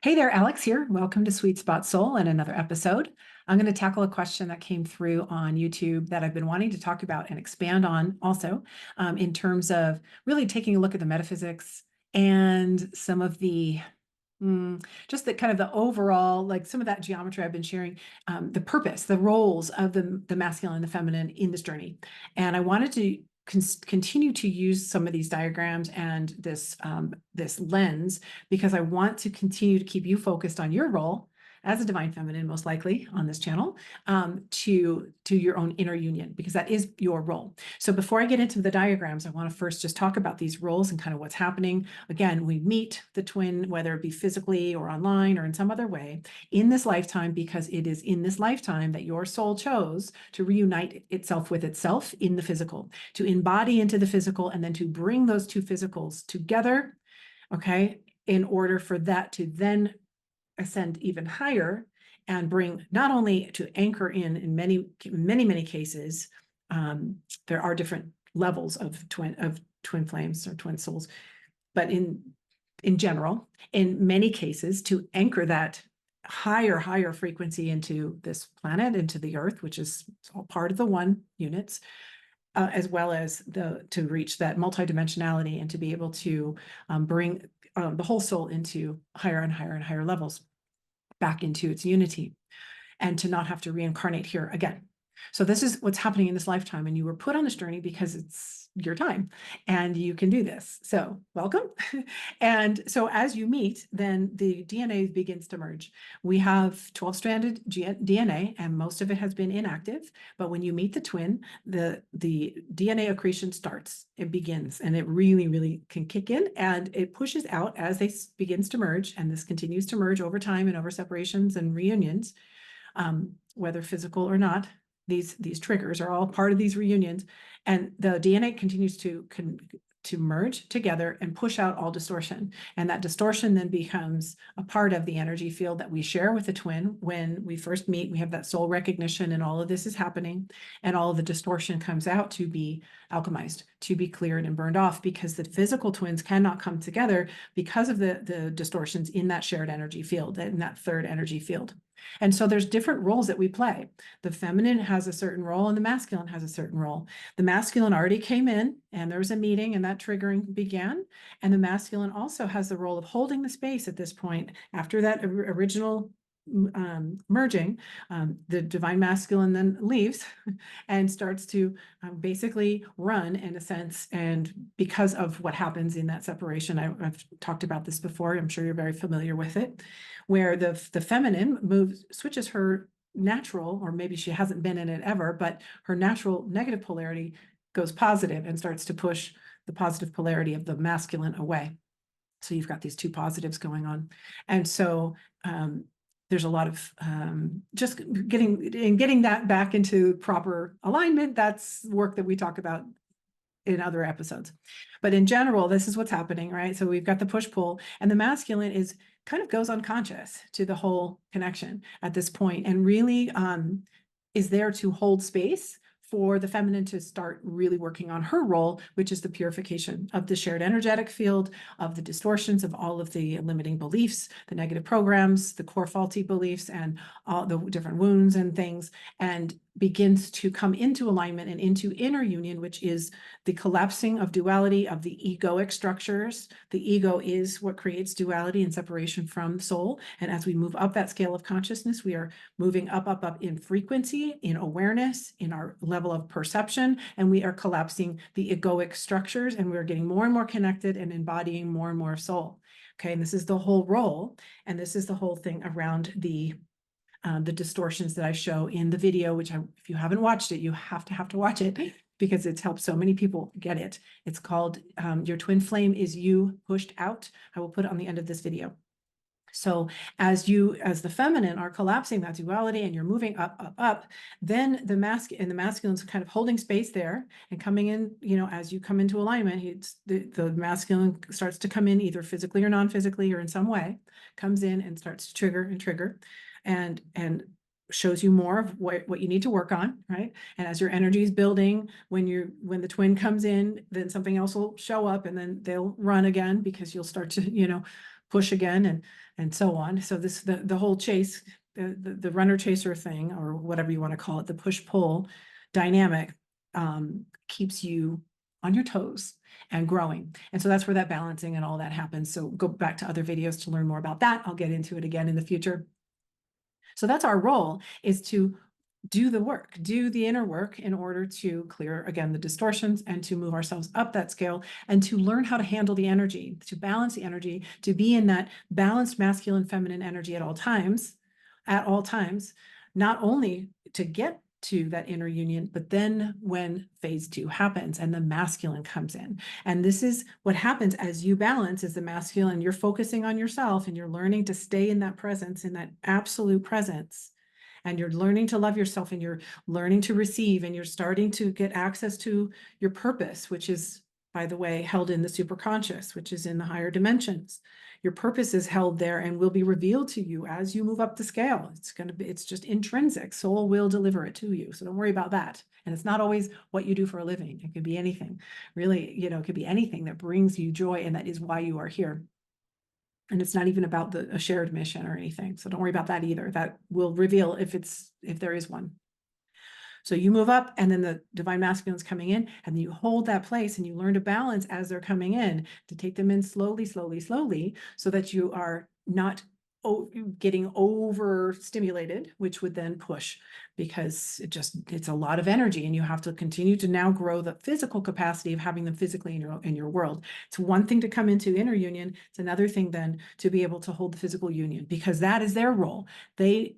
Hey there, Alex here. Welcome to Sweet Spot Soul and another episode. I'm going to tackle a question that came through on YouTube that I've been wanting to talk about and expand on also, in terms of really taking a look at the metaphysics and some of the just the kind of the overall, like some of that geometry I've been sharing, the purpose, the roles of the masculine and the feminine in this journey. And I wanted to continue to use some of these diagrams and this lens because I want to continue to keep you focused on your role as a divine feminine, most likely on this channel, to your own inner union, because that is your role. So before I get into the diagrams, I want to first just talk about these roles and kind of what's happening. Again, we meet the twin, whether it be physically or online or in some other way, in this lifetime, because it is in this lifetime that your soul chose to reunite itself with itself in the physical, to embody into the physical, and then to bring those two physicals together, okay, in order for that to then ascend even higher and bring not only to anchor in many cases, there are different levels of twin flames or twin souls, but in general, in many cases, to anchor that higher frequency into this planet, into the earth, which is all part of the one units, as well as to reach that multidimensionality and to be able to bring the whole soul into higher and higher levels, back into its unity, and to not have to reincarnate here again. So this is what's happening in this lifetime, and you were put on this journey because it's your time and you can do this. So welcome. And so as you meet, then the DNA begins to merge. We have 12-stranded DNA, and most of it has been inactive. But when you meet the twin, the DNA accretion starts. It begins, and it really can kick in, and it pushes out as they begins to merge. And this continues to merge over time and over separations and reunions, whether physical or not. These triggers are all part of these reunions, and the DNA continues to merge together and push out all distortion. And that distortion then becomes a part of the energy field that we share with the twin. When we first meet, we have that soul recognition, and all of this is happening, and all of the distortion comes out to be alchemized, to be cleared and burned off, because the physical twins cannot come together because of the distortions in that shared energy field, in that third energy field. And so there's different roles that we play. The feminine has a certain role and the masculine has a certain role. The masculine already came in, and there was a meeting, and that triggering began. And the masculine also has the role of holding the space at this point. After that original merging, the divine masculine then leaves and starts to basically run, in a sense. And because of what happens in that separation, I've talked about this before, I'm sure you're very familiar with it, where the feminine switches her natural, or maybe she hasn't been in it ever, but her natural negative polarity goes positive and starts to push the positive polarity of the masculine away. So you've got these two positives going on. And so there's a lot of just getting that back into proper alignment. That's work that we talk about in other episodes. But in general, this is what's happening, right? So we've got the push-pull, and the masculine is kind of goes unconscious to the whole connection at this point, and really is there to hold space for the feminine to start really working on her role, which is the purification of the shared energetic field, of the distortions of all of the limiting beliefs, the negative programs, the core faulty beliefs, and all the different wounds and things, and begins to come into alignment and into inner union, which is the collapsing of duality of the egoic structures. The ego is what creates duality and separation from the soul. And as we move up that scale of consciousness, we are moving up in frequency, in awareness, in our level of perception, and we are collapsing the egoic structures, and we're getting more and more connected and embodying more and more soul. Okay, and this is the whole role, and this is the whole thing around the distortions that I show in the video, which if you haven't watched it, you have to watch it, because it's helped so many people get it. It's called Your Twin Flame is You Pushed Out. I will put it on the end of this video. So as the feminine are collapsing that duality, and you're moving up, then the masculine's kind of holding space there and coming in, as you come into alignment, the masculine starts to come in either physically or non-physically or in some way, comes in and starts to trigger and shows you more of what you need to work on, right? And as your energy is building, when the twin comes in, then something else will show up, and then they'll run again, because you'll start to, push again, and so on. So this, the whole chase, the runner chaser thing, or whatever you want to call it, the push-pull dynamic, keeps you on your toes and growing. And so that's where that balancing and all that happens. So go back to other videos to learn more about that. I'll get into it again in the future. So that's our role, is to do the work, do the inner work in order to clear, again, the distortions and to move ourselves up that scale and to learn how to handle the energy, to balance the energy, to be in that balanced masculine, feminine energy at all times, not only to get to that inner union, but then when phase 2 happens and the masculine comes in. And this is what happens as you balance, is the masculine, you're focusing on yourself and you're learning to stay in that presence, in that absolute presence. And you're learning to love yourself, and you're learning to receive, and you're starting to get access to your purpose, which is, by the way, held in the superconscious, which is in the higher dimensions. Your purpose is held there and will be revealed to you as you move up the scale. It's just intrinsic. Soul will deliver it to you. So don't worry about that. And it's not always what you do for a living. It could be anything, really, it could be anything that brings you joy, and that is why you are here. And it's not even about a shared mission or anything. So don't worry about that either. That will reveal if there is one. So you move up, and then the divine masculine's coming in, and then you hold that place and you learn to balance as they're coming in, to take them in slowly, slowly, slowly, so that you are not getting overstimulated, which would then push, because it's a lot of energy, and you have to continue to now grow the physical capacity of having them physically in your world. It's one thing to come into inner union. It's another thing then to be able to hold the physical union, because that is their role. They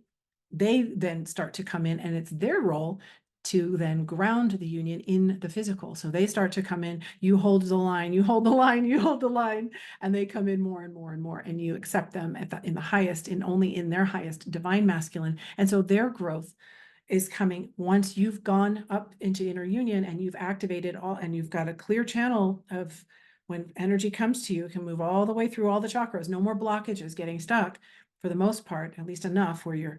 then start to come in, and it's their role to then ground the union in the physical. So they start to come in, you hold the line, you hold the line, you hold the line, and they come in more and more and more, and you accept them in the highest, and only in their highest divine masculine. And so their growth is coming once you've gone up into inner union and you've activated all, and you've got a clear channel of, when energy comes to you, it can move all the way through all the chakras, no more blockages getting stuck, for the most part, at least enough where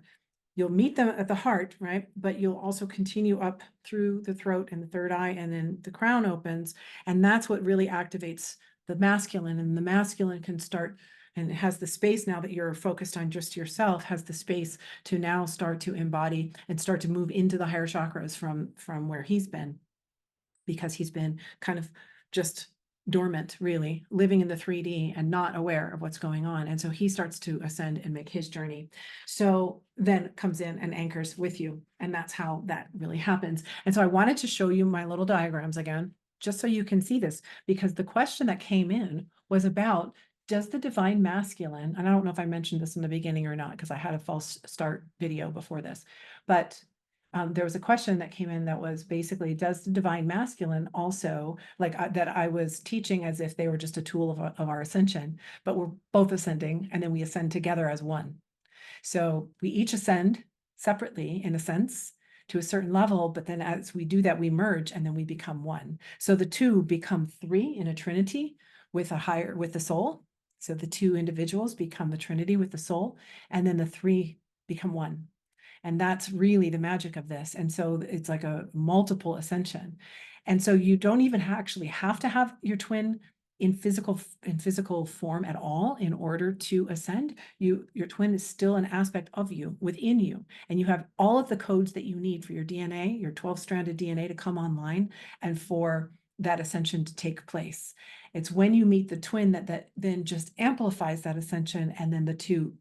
you'll meet them at the heart, right? But you'll also continue up through the throat and the third eye, and then the crown opens. And that's what really activates the masculine. And the masculine can start, and it has the space, now that you're focused on just yourself, has the space to now start to embody and start to move into the higher chakras from where he's been, because he's been kind of just dormant, really, living in the 3D and not aware of what's going on. And so he starts to ascend and make his journey. So then comes in and anchors with you. And that's how that really happens. And so I wanted to show you my little diagrams again, just so you can see this, because the question that came in was about, does the divine masculine, and I don't know if I mentioned this in the beginning or not, because I had a false start video before this, but there was a question that came in that was basically, does the divine masculine also, like that I was teaching as if they were just a tool of our ascension, but we're both ascending, and then we ascend together as one. So we each ascend separately, in a sense, to a certain level, but then as we do that, we merge, and then we become one. So the two become three in a trinity with the soul. So the two individuals become the trinity with the soul, and then the three become one. And that's really the magic of this. And so it's like a multiple ascension. And so you don't even actually have to have your twin in physical form at all in order to ascend. Your twin is still an aspect of you, within you. And you have all of the codes that you need for your DNA, your 12-stranded DNA, to come online and for that ascension to take place. It's when you meet the twin that then just amplifies that ascension, and then the two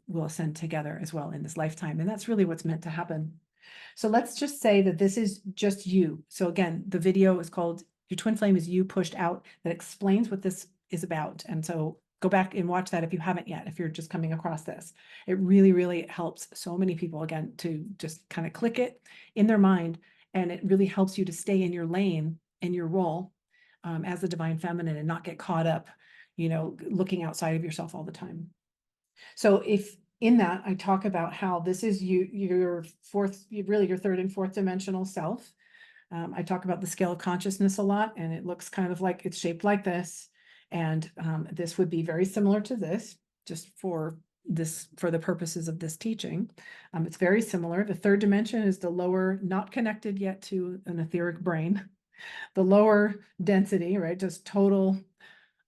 will ascend together as well in this lifetime. And that's really what's meant to happen. So let's just say that this is just you. So again, the video is called Your Twin Flame is You Pushed Out, that explains what this is about. And so go back and watch that if you haven't yet, if you're just coming across this. It really, really helps so many people, again, to just kind of click it in their mind. And it really helps you to stay in your lane and your role as the divine feminine, and not get caught up, looking outside of yourself all the time. So if in that, I talk about how this is your third and fourth dimensional self. I talk about the scale of consciousness a lot, and it looks kind of like it's shaped like this. And this would be very similar to this, just for the purposes of this teaching. It's very similar. The third dimension is the lower, not connected yet to an etheric brain, the lower density, right? Just total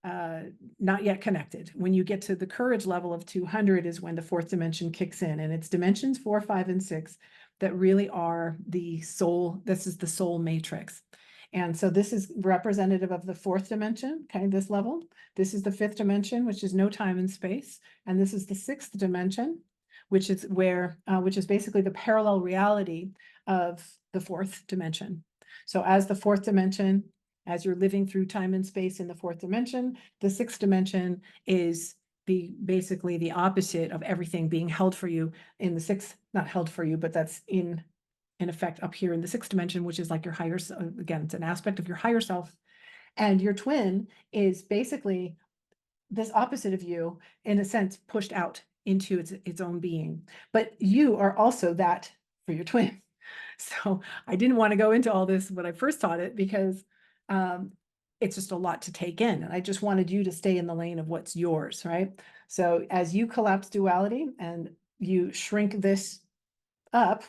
not yet connected. When you get to the courage level of 200 is when the fourth dimension kicks in, and it's dimensions 4, 5, and 6 that really are the soul. This is the soul matrix. And so this is representative of the fourth dimension, okay, this level. This is the fifth dimension, which is no time and space. And this is the sixth dimension, which is which is basically the parallel reality of the fourth dimension. So as the fourth dimension, as you're living through time and space in the fourth dimension, the sixth dimension is basically the opposite of everything being held for you in the sixth, not held for you, but that's in effect up here in the sixth dimension, which is like your higher, again, it's an aspect of your higher self. And your twin is basically this opposite of you, in a sense, pushed out into its own being. But you are also that for your twin. So I didn't want to go into all this when I first taught it, because it's just a lot to take in. And I just wanted you to stay in the lane of what's yours, right? So as you collapse duality and you shrink this up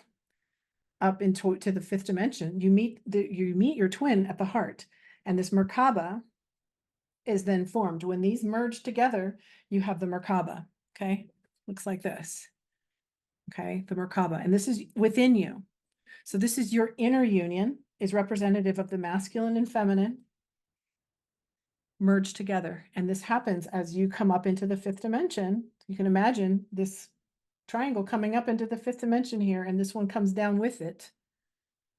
into the fifth dimension, you meet your twin at the heart, and this Merkaba is then formed. When these merge together, you have the Merkaba. Okay, looks like this. Okay, the Merkaba, and this is within you. So this is your inner union, is representative of the masculine and feminine merged together, and this happens as you come up into the fifth dimension. You can imagine this triangle coming up into the fifth dimension here, and this one comes down with it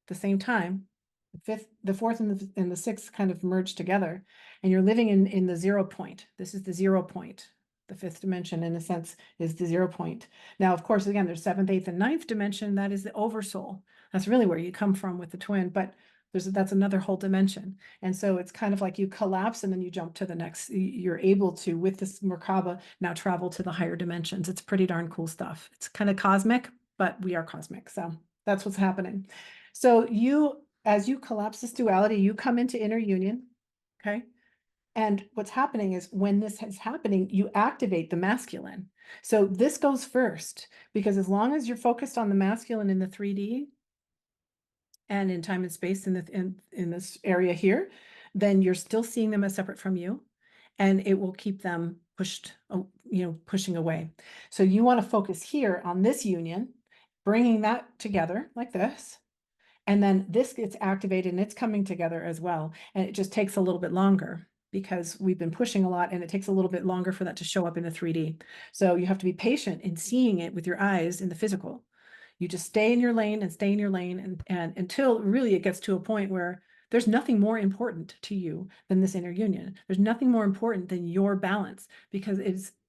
at the same time. The fifth, the fourth, and the sixth kind of merge together, and you're living in the 0 point. This is the 0 point. The fifth dimension, in a sense, is the 0 point. Now, of course, again, there's seventh, eighth, and ninth dimension. That is the oversoul. That's really where you come from with the twin, but that's another whole dimension. And so it's kind of like you collapse and then you jump to the next. You're able to, with this Merkaba, now travel to the higher dimensions. It's pretty darn cool stuff. It's kind of cosmic, but we are cosmic. So that's what's happening. So as you collapse this duality, you come into inner union, okay? And what's happening is, when this is happening, you activate the masculine. So this goes first, because as long as you're focused on the masculine in the 3D and in time and space in this area here, then you're still seeing them as separate from you, and it will keep them pushing away. So you want to focus here on this union, bringing that together like this. And then this gets activated and it's coming together as well. And it just takes a little bit longer, because we've been pushing a lot, and it takes a little bit longer for that to show up in the 3D. So you have to be patient in seeing it with your eyes in the physical. You just stay in your lane and stay in your lane, and until really it gets to a point where there's nothing more important to you than this inner union. There's nothing more important than your balance, because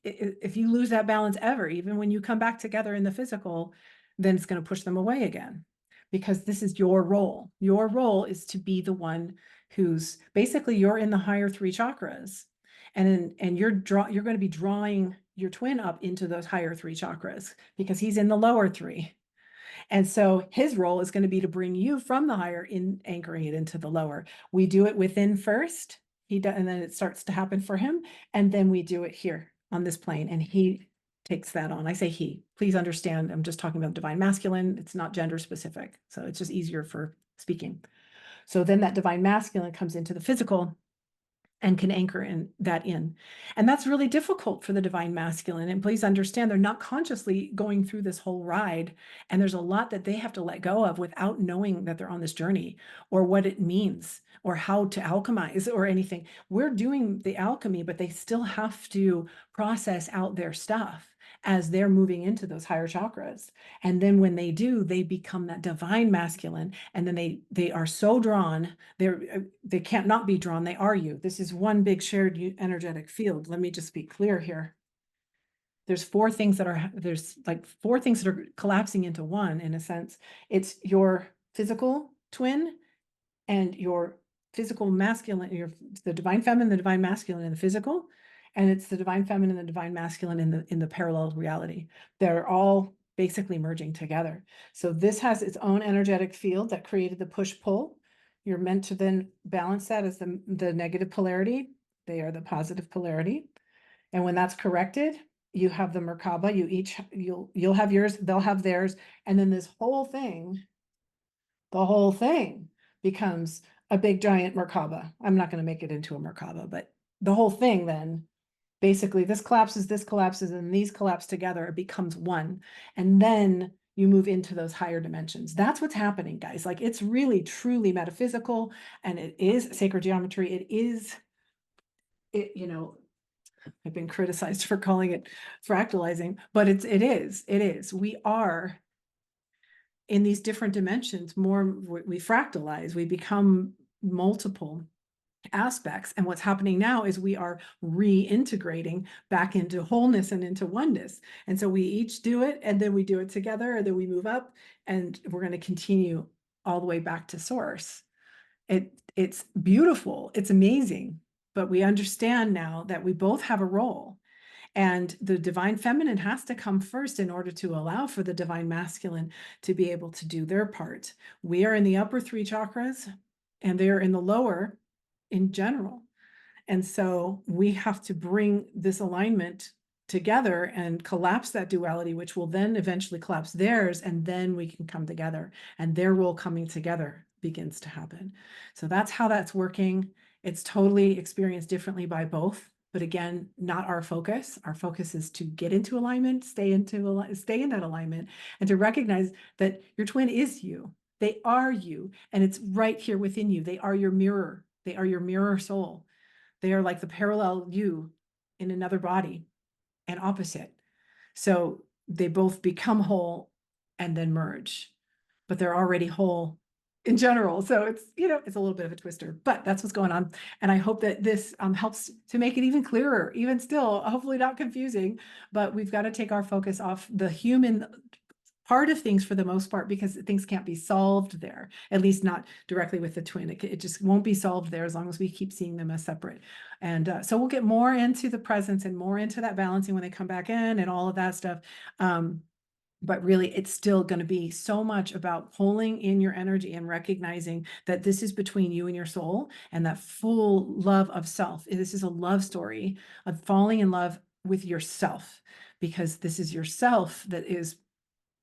if you lose that balance ever, even when you come back together in the physical, then it's going to push them away again. Because this is your role. Your role is to be the one who's basically, you're in the higher 3 chakras, and you're going to be drawing your twin up into those higher 3 chakras, because he's in the lower 3. And so his role is going to be to bring you from the higher anchoring it into the lower. We do it within first, and then it starts to happen for him, and then we do it here on this plane, and he takes that on. I say he, please understand, I'm just talking about divine masculine. It's not gender specific. So it's just easier for speaking. So then that divine masculine comes into the physical and can anchor that in. And that's really difficult for the divine masculine. And please understand, they're not consciously going through this whole ride. And there's a lot that they have to let go of without knowing that they're on this journey, or what it means, or how to alchemize, or anything. We're doing the alchemy, but they still have to process out their stuff as they're moving into those higher chakras. And then when they do, they become that divine masculine. And then they are so drawn, they can't not be drawn. They are you. This is one big shared energetic field. Let me just be clear here. There's four things that are collapsing into one, in a sense. It's your physical twin and your physical masculine, the divine feminine, the divine masculine in the physical, and it's the divine feminine and the divine masculine in the parallel reality. They're all basically merging together. So this has its own energetic field that created the push-pull. You're meant to then balance that as the negative polarity. They are the positive polarity. And when that's corrected, you have the Merkaba. You'll have yours, they'll have theirs, and then this whole thing, the whole thing becomes a big giant Merkaba. I'm not going to make it into a Merkaba, but the whole thing then, basically this collapses, and these collapse together, it becomes one. And then you move into those higher dimensions. That's what's happening, guys. Like, it's really truly metaphysical, and it is sacred geometry. It is, I've been criticized for calling it fractalizing, but it is. We are in these different dimensions. We fractalize, we become multiple aspects. And what's happening now is we are reintegrating back into wholeness and into oneness. And so we each do it, and then we do it together, and then we move up, and we're going to continue all the way back to source. It's beautiful. It's amazing. But we understand now that we both have a role. And the divine feminine has to come first in order to allow for the divine masculine to be able to do their part. We are in the upper three chakras, and they're in the lower in general. And so we have to bring this alignment together and collapse that duality, which will then eventually collapse theirs, and then we can come together, and their role coming together begins to happen. So that's how that's working. It's totally experienced differently by both. But again, not our focus. Our focus is to get into alignment, stay in that alignment, and to recognize that your twin is you. They are you, and it's right here within you. They are your mirror. They are your mirror soul. They are like the parallel you in another body and opposite. So they both become whole and then merge, but they're already whole in general. So it's a little bit of a twister, but that's what's going on. And I hope that this helps to make it even clearer, even still, hopefully not confusing, but we've got to take our focus off the human part of things for the most part, because things can't be solved there, at least not directly with the twin. It just won't be solved there as long as we keep seeing them as separate. And so we'll get more into the presence and more into that balancing when they come back in and all of that stuff. But really, it's still going to be so much about pulling in your energy and recognizing that this is between you and your soul, and that full love of self. This is a love story of falling in love with yourself, because this is yourself that is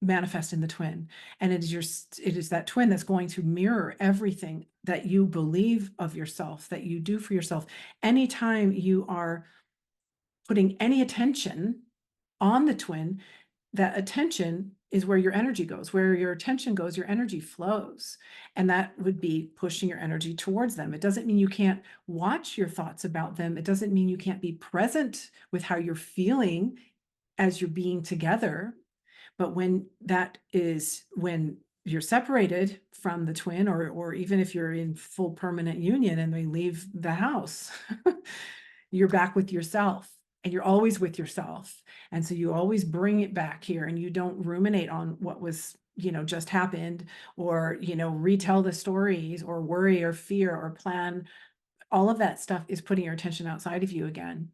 manifest in the twin, and it is that twin that's going to mirror everything that you believe of yourself, that you do for yourself. Anytime you are putting any attention on the twin, that attention is where your energy goes. Where your attention goes, your energy flows. And that would be pushing your energy towards them. It doesn't mean you can't watch your thoughts about them. It doesn't mean you can't be present with how you're feeling as you're being together. But when you're separated from the twin, or even if you're in full permanent union and they leave the house, you're back with yourself, and you're always with yourself. And so you always bring it back here, and you don't ruminate on what was, just happened, or, retell the stories, or worry or fear or plan. All of that stuff is putting your attention outside of you again.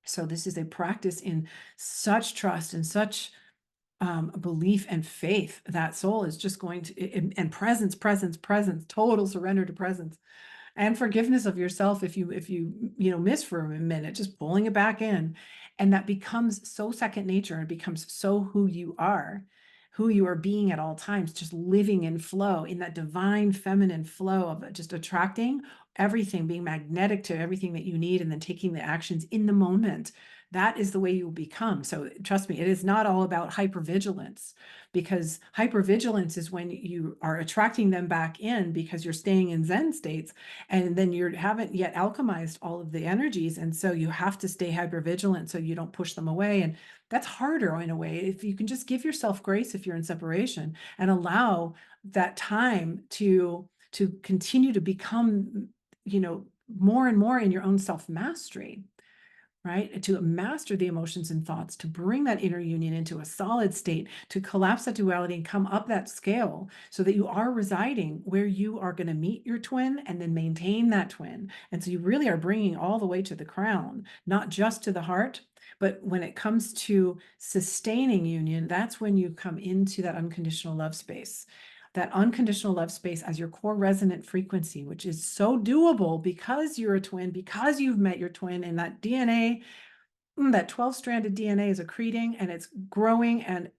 So this is a practice in such trust and such belief and faith that soul is just going to, and presence, total surrender to presence, and forgiveness of yourself if you miss for a minute, just pulling it back in. And that becomes so second nature, and it becomes so who you are being at all times, just living in flow, in that divine feminine flow of just attracting everything, being magnetic to everything that you need, and then taking the actions in the moment. That is the way you will become. So trust me, it is not all about hypervigilance, because hypervigilance is when you are attracting them back in because you're staying in Zen states, and then you haven't yet alchemized all of the energies. And so you have to stay hypervigilant so you don't push them away. And that's harder in a way. If you can just give yourself grace if you're in separation, and allow that time to continue to become, more and more in your own self-mastery, right? To master the emotions and thoughts, to bring that inner union into a solid state, to collapse that duality and come up that scale, so that you are residing where you are going to meet your twin and then maintain that twin. And so you really are bringing all the way to the crown, not just to the heart. But when it comes to sustaining union, that's when you come into that unconditional love space. That unconditional love space as your core resonant frequency, which is so doable because you're a twin, because you've met your twin, and that DNA, that 12-stranded DNA is accreting, and it's growing, and,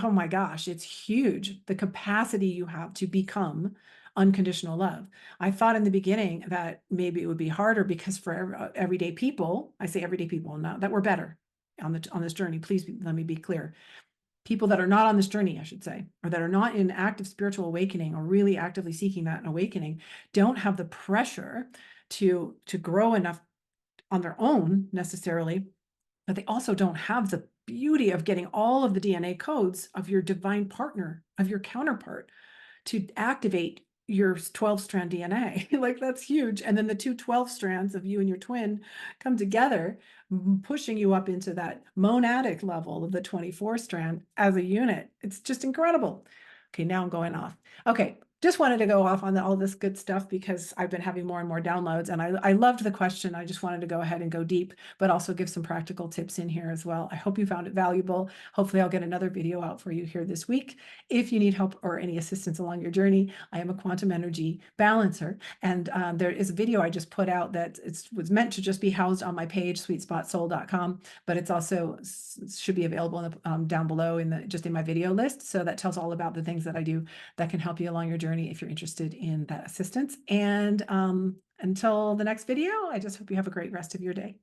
oh my gosh, it's huge. The capacity you have to become unconditional love. I thought in the beginning that maybe it would be harder because for everyday people, I say everyday people, not that we're better on this journey. Please let me be clear. People that are not on this journey, I should say, or that are not in active spiritual awakening or really actively seeking that awakening, don't have the pressure to grow enough on their own necessarily, but they also don't have the beauty of getting all of the DNA codes of your divine partner, of your counterpart, to activate your 12-strand DNA. Like, that's huge. And then the two 12 strands of you and your twin come together, pushing you up into that monadic level of the 24 strand as a unit. It's just incredible. Okay, now I'm going off. Okay, just wanted to go off on all this good stuff because I've been having more and more downloads, and I loved the question. I just wanted to go ahead and go deep, but also give some practical tips in here as well. I hope you found it valuable. Hopefully I'll get another video out for you here this week. If you need help or any assistance along your journey, I am a quantum energy balancer, and there is a video I just put out that was meant to just be housed on my page, sweetspotsoul.com, but it's also should be available in the, down below just in my video list. So that tells all about the things that I do that can help you along your journey if you're interested in that assistance. And until the next video, I just hope you have a great rest of your day.